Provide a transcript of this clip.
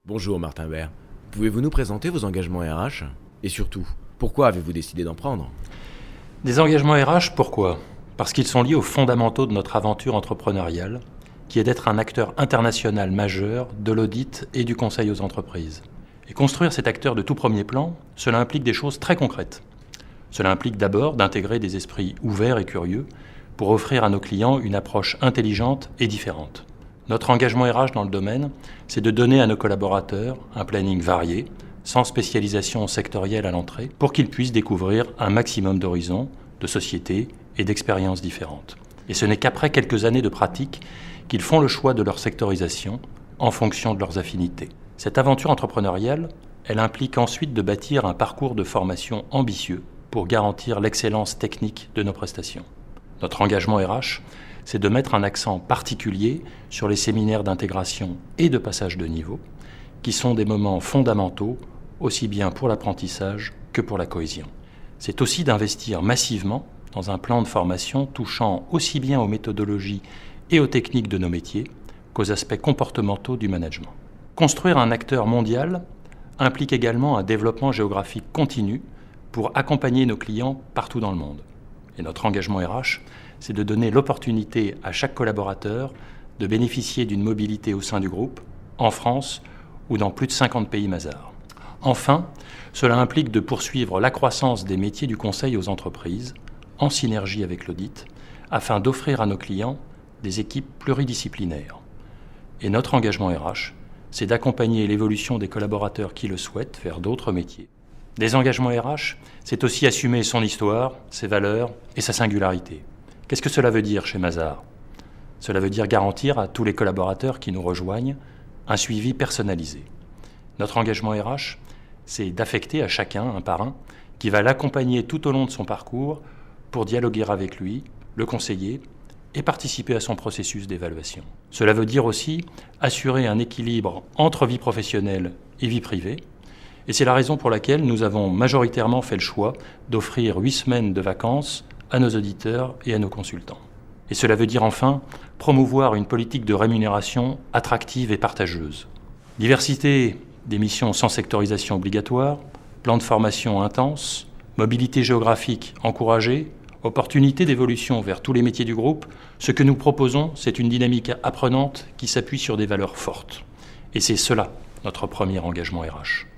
Bonjour Martin Bert. Pouvez-vous nous présenter vos engagements RH? Et surtout, pourquoi avez-vous décidé d'en prendre? Des engagements RH, pourquoi? Parce qu'ils sont liés aux fondamentaux de notre aventure entrepreneuriale, qui est d'être un acteur international majeur de l'audit et du conseil aux entreprises. Et construire cet acteur de tout premier plan, cela implique des choses très concrètes. Cela implique d'abord d'intégrer des esprits ouverts et curieux pour offrir à nos clients une approche intelligente et différente. Notre engagement RH dans le domaine, c'est de donner à nos collaborateurs un planning varié, sans spécialisation sectorielle à l'entrée, pour qu'ils puissent découvrir un maximum d'horizons, de sociétés et d'expériences différentes. Et ce n'est qu'après quelques années de pratique qu'ils font le choix de leur sectorisation en fonction de leurs affinités. Cette aventure entrepreneuriale, elle implique ensuite de bâtir un parcours de formation ambitieux pour garantir l'excellence technique de nos prestations. Notre engagement RH, c'est de mettre un accent particulier sur les séminaires d'intégration et de passage de niveau, qui sont des moments fondamentaux, aussi bien pour l'apprentissage que pour la cohésion. C'est aussi d'investir massivement dans un plan de formation touchant aussi bien aux méthodologies et aux techniques de nos métiers qu'aux aspects comportementaux du management. Construire un acteur mondial implique également un développement géographique continu pour accompagner nos clients partout dans le monde. Et notre engagement RH, c'est de donner l'opportunité à chaque collaborateur de bénéficier d'une mobilité au sein du groupe, en France ou dans plus de 50 pays Mazars. Enfin, cela implique de poursuivre la croissance des métiers du conseil aux entreprises, en synergie avec l'audit, afin d'offrir à nos clients des équipes pluridisciplinaires. Et notre engagement RH, c'est d'accompagner l'évolution des collaborateurs qui le souhaitent vers d'autres métiers. Des engagements RH, c'est aussi assumer son histoire, ses valeurs et sa singularité. Qu'est-ce que cela veut dire chez Mazars? Cela veut dire garantir à tous les collaborateurs qui nous rejoignent un suivi personnalisé. Notre engagement RH, c'est d'affecter à chacun, un par un, qui va l'accompagner tout au long de son parcours pour dialoguer avec lui, le conseiller et participer à son processus d'évaluation. Cela veut dire aussi assurer un équilibre entre vie professionnelle et vie privée. Et c'est la raison pour laquelle nous avons majoritairement fait le choix d'offrir 8 semaines de vacances à nos auditeurs et à nos consultants. Et cela veut dire enfin promouvoir une politique de rémunération attractive et partageuse. Diversité des missions sans sectorisation obligatoire, plan de formation intense, mobilité géographique encouragée, opportunité d'évolution vers tous les métiers du groupe. Ce que nous proposons, c'est une dynamique apprenante qui s'appuie sur des valeurs fortes. Et c'est cela notre premier engagement RH.